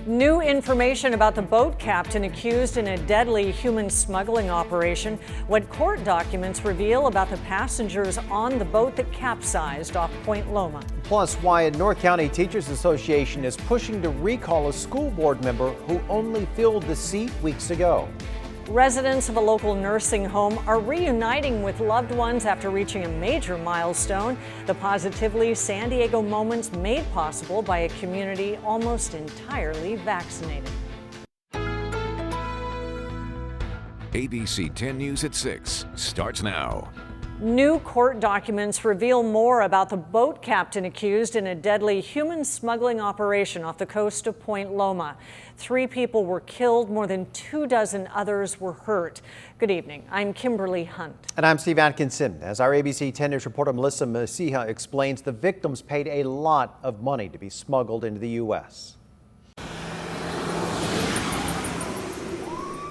New information about the boat captain accused in a deadly human smuggling operation. What court documents reveal about the passengers on the boat that capsized off Point Loma. Plus, why a North County Teachers Association is pushing to recall a school board member who only filled the seat weeks ago. Residents of a local nursing home are reuniting with loved ones after reaching a major milestone. The Positively San Diego moments made possible by a community almost entirely vaccinated. ABC 10 News at 6 starts now. New court documents reveal more about the boat captain accused in a deadly human smuggling operation off the coast of Point Loma. 3 people were killed, more than 24 others were hurt. Good evening, I'm Kimberly Hunt. And I'm Steve Atkinson. As our ABC 10 News reporter Melissa Messiha explains, the victims paid a lot of money to be smuggled into the U.S.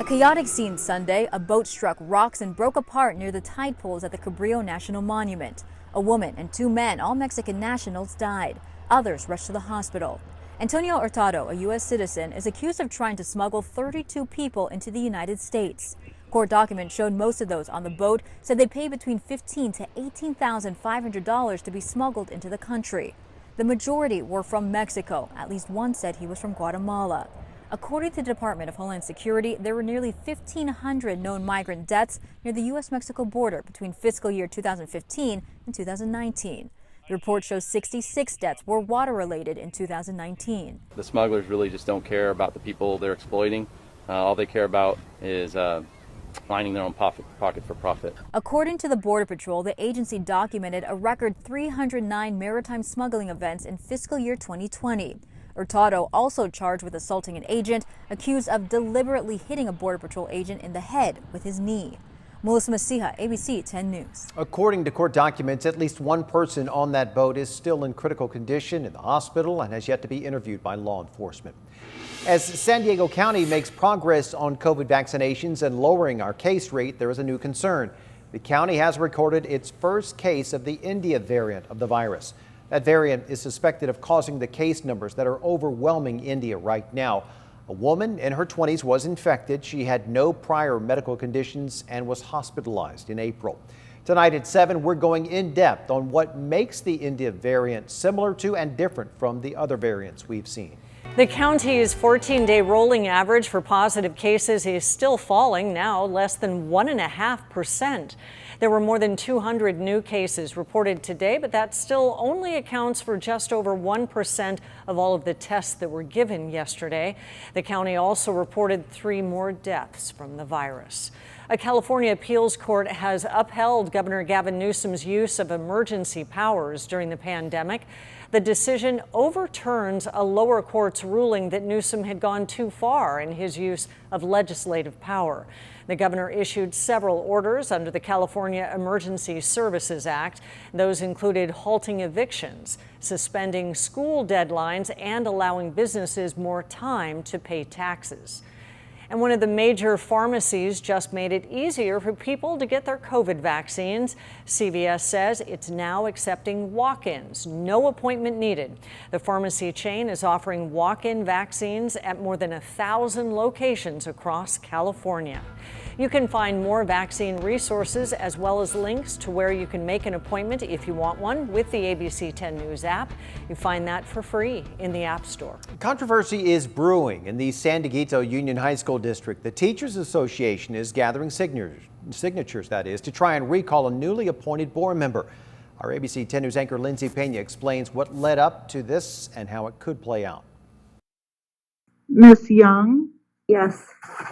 A chaotic scene Sunday. A boat struck rocks and broke apart near the tide pools at the Cabrillo National Monument. A woman and 2 men, all Mexican nationals, died. Others rushed to the hospital. Antonio Hurtado, a U.S. citizen, is accused of trying to smuggle 32 people into the United States. Court documents showed most of those on the boat said they paid between $15,000 to $18,500 to be smuggled into the country. The majority were from Mexico. At least one said he was from Guatemala. According to the Department of Homeland Security, there were nearly 1,500 known migrant deaths near the U.S.-Mexico border between fiscal year 2015 and 2019. The report shows 66 deaths were water-related in 2019. The smugglers really just don't care about the people they're exploiting. All they care about is lining their own pocket for profit. According to the Border Patrol, the agency documented a record 309 maritime smuggling events in fiscal year 2020. Hurtado, also charged with assaulting an agent, accused of deliberately hitting a Border Patrol agent in the head with his knee. Melissa Messiha, ABC 10 News. According to court documents, at least one person on that boat is still in critical condition in the hospital and has yet to be interviewed by law enforcement. As San Diego County makes progress on COVID vaccinations and lowering our case rate, there is a new concern. The county has recorded its first case of the India variant of the virus. That variant is suspected of causing the case numbers that are overwhelming India right now. A woman in her 20s was infected. She had no prior medical conditions and was hospitalized in April. Tonight at 7, we're going in depth on what makes the India variant similar to and different from the other variants we've seen. The county's 14-day rolling average for positive cases is still falling, now less than 1.5%. There were more than 200 new cases reported today, but that still only accounts for just over 1% of all of the tests that were given yesterday. The county also reported 3 more deaths from the virus. A California appeals court has upheld Governor Gavin Newsom's use of emergency powers during the pandemic. The decision overturns a lower court's ruling that Newsom had gone too far in his use of legislative power. The governor issued several orders under the California Emergency Services Act. Those included halting evictions, suspending school deadlines, and allowing businesses more time to pay taxes. And one of the major pharmacies just made it easier for people to get their COVID vaccines. CVS says it's now accepting walk-ins, no appointment needed. The pharmacy chain is offering walk-in vaccines at more than 1,000 locations across California. You can find more vaccine resources as well as links to where you can make an appointment if you want one with the ABC 10 News app. You find that for free in the App Store. Controversy is brewing in the San Dieguito Union High School District. The Teachers Association is gathering signatures, that is, to try and recall a newly appointed board member. Our ABC 10 News anchor Lindsay Pena explains what led up to this and how it could play out. Miss Young? Yes.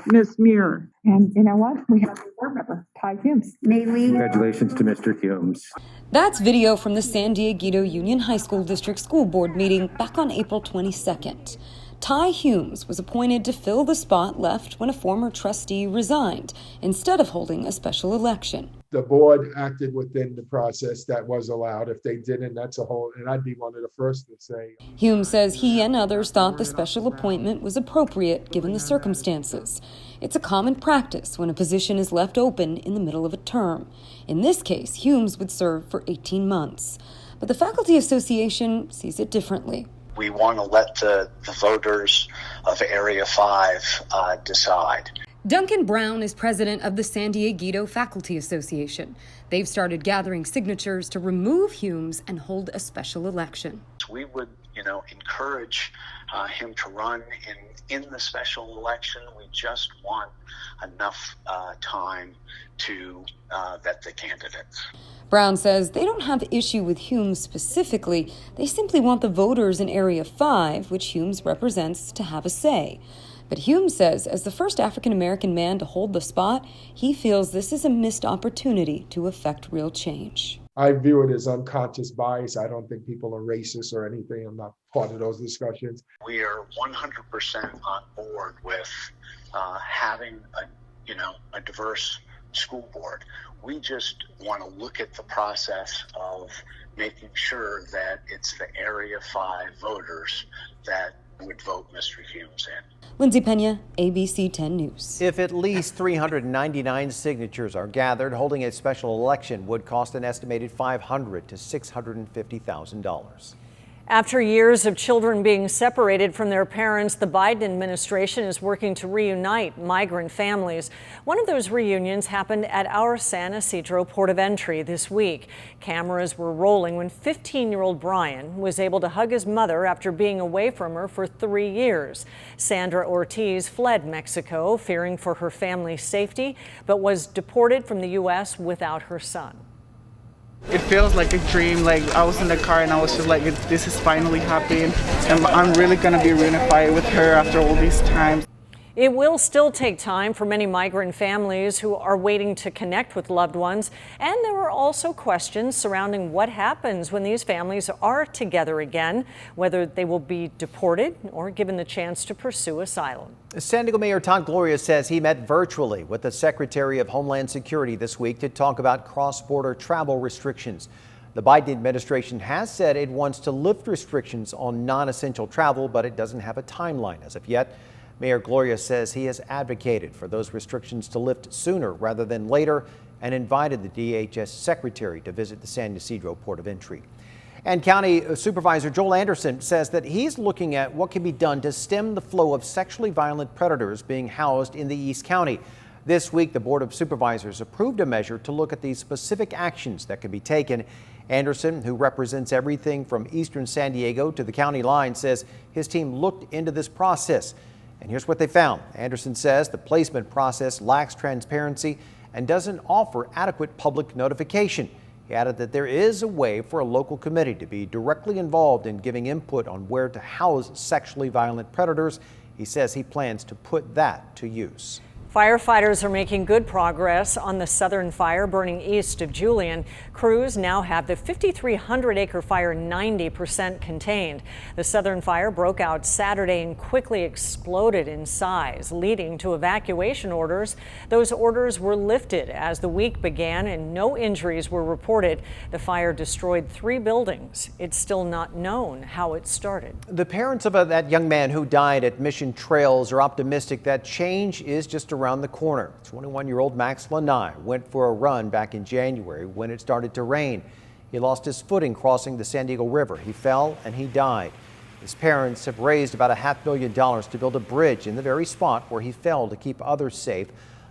Miss Muir? And you know what? We have a board member, Ty Humes. May we? Congratulations to Mr. Humes. That's video from the San Dieguito Union High School District School Board meeting back on April 22nd. Ty Humes was appointed to fill the spot left when a former trustee resigned, instead of holding a special election. The board acted within the process that was allowed. If they didn't, that's a whole, and I'd be one of the first to say. Humes says he and others thought the special appointment was appropriate given the circumstances. It's a common practice when a position is left open in the middle of a term. In this case, Humes would serve for 18 months. But the Faculty Association sees it differently. We want to let the voters of Area 5 decide. Duncan Brown is president of the San Diego Faculty Association. They've started gathering signatures to remove Humes and hold a special election. We would, encourage him to run in the special election. We just want enough time to vet the candidates. Brown says they don't have issue with Humes specifically. They simply want the voters in Area 5, which Humes represents, to have a say. But Humes says, as the first African-American man to hold the spot, he feels this is a missed opportunity to affect real change. I view it as unconscious bias. I don't think people are racist or anything. I'm not part of those discussions. We are 100% on board with having a diverse school board. We just want to look at the process of making sure that it's the Area 5 voters that would vote Mr. Humes in. Lindsay Pena, ABC 10 News. If at least 399 signatures are gathered, holding a special election would cost an estimated $500,000 to $650,000. After years of children being separated from their parents, the Biden administration is working to reunite migrant families. One of those reunions happened at our San Ysidro port of entry this week. Cameras were rolling when 15-year-old Brian was able to hug his mother after being away from her for 3 years. Sandra Ortiz fled Mexico, fearing for her family's safety, but was deported from the U.S. without her son. It feels like a dream. Like I was in the car and I was just like, this is finally happening. And I'm really going to be reunified with her after all these times. It will still take time for many migrant families who are waiting to connect with loved ones. And there are also questions surrounding what happens when these families are together again, whether they will be deported or given the chance to pursue asylum. San Diego Mayor Todd Gloria says he met virtually with the Secretary of Homeland Security this week to talk about cross-border travel restrictions. The Biden administration has said it wants to lift restrictions on non-essential travel, but it doesn't have a timeline as of yet. Mayor Gloria says he has advocated for those restrictions to lift sooner rather than later and invited the DHS secretary to visit the San Ysidro port of entry. And County Supervisor Joel Anderson says that he's looking at what can be done to stem the flow of sexually violent predators being housed in the East County. This week, the Board of Supervisors approved a measure to look at the specific actions that can be taken. Anderson, who represents everything from eastern San Diego to the county line, says his team looked into this process. And here's what they found. Anderson says the placement process lacks transparency and doesn't offer adequate public notification. He added that there is a way for a local committee to be directly involved in giving input on where to house sexually violent predators. He says he plans to put that to use. Firefighters are making good progress on the southern fire burning east of Julian. Crews now have the 5,300-acre fire 90% contained. The southern fire broke out Saturday and quickly exploded in size, leading to evacuation orders. Those orders were lifted as the week began and no injuries were reported. The fire destroyed 3 buildings. It's still not known how it started. The parents of that young man who died at Mission Trails are optimistic that change is just around the corner. 21-year-old Max Lanai went for a run back in January when it started to rain. He lost his footing crossing the San Diego River. He fell and he died. His parents have raised about $500,000 to build a bridge in the very spot where he fell to keep others safe.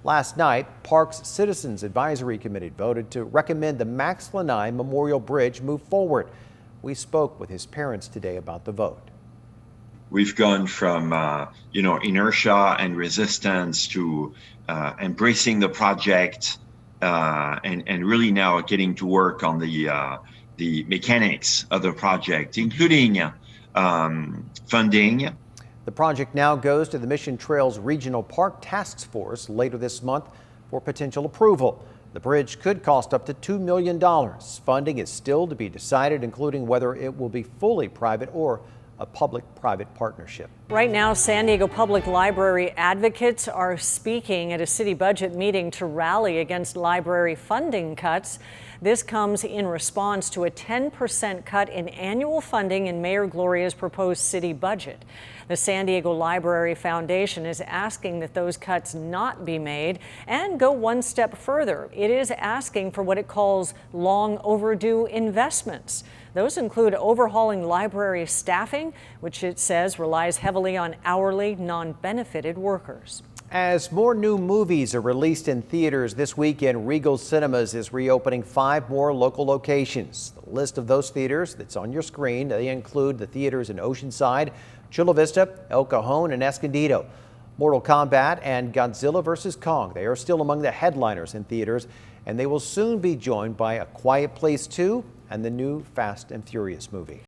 Last night, Parks Citizens Advisory Committee voted to recommend the Max Lanai Memorial Bridge move forward. We spoke with his parents today about the vote. We've gone from inertia and resistance to embracing the project and really now getting to work on the mechanics of the project, including funding. The project now goes to the Mission Trails Regional Park Task Force later this month for potential approval. The bridge could cost up to $2 million. Funding is still to be decided, including whether it will be fully private or a public-private partnership. Right now, San Diego Public Library advocates are speaking at a city budget meeting to rally against library funding cuts. This comes in response to a 10% cut in annual funding in Mayor Gloria's proposed city budget. The San Diego Library Foundation is asking that those cuts not be made and go one step further. It is asking for what it calls long overdue investments. Those include overhauling library staffing, which it says relies heavily on hourly, non-benefited workers. As more new movies are released in theaters this weekend, Regal Cinemas is reopening 5 more local locations. The list of those theaters that's on your screen, they include the theaters in Oceanside, Chula Vista, El Cajon, and Escondido. Mortal Kombat and Godzilla vs. Kong, they are still among the headliners in theaters, and they will soon be joined by A Quiet Place 2 and the new Fast and Furious movie.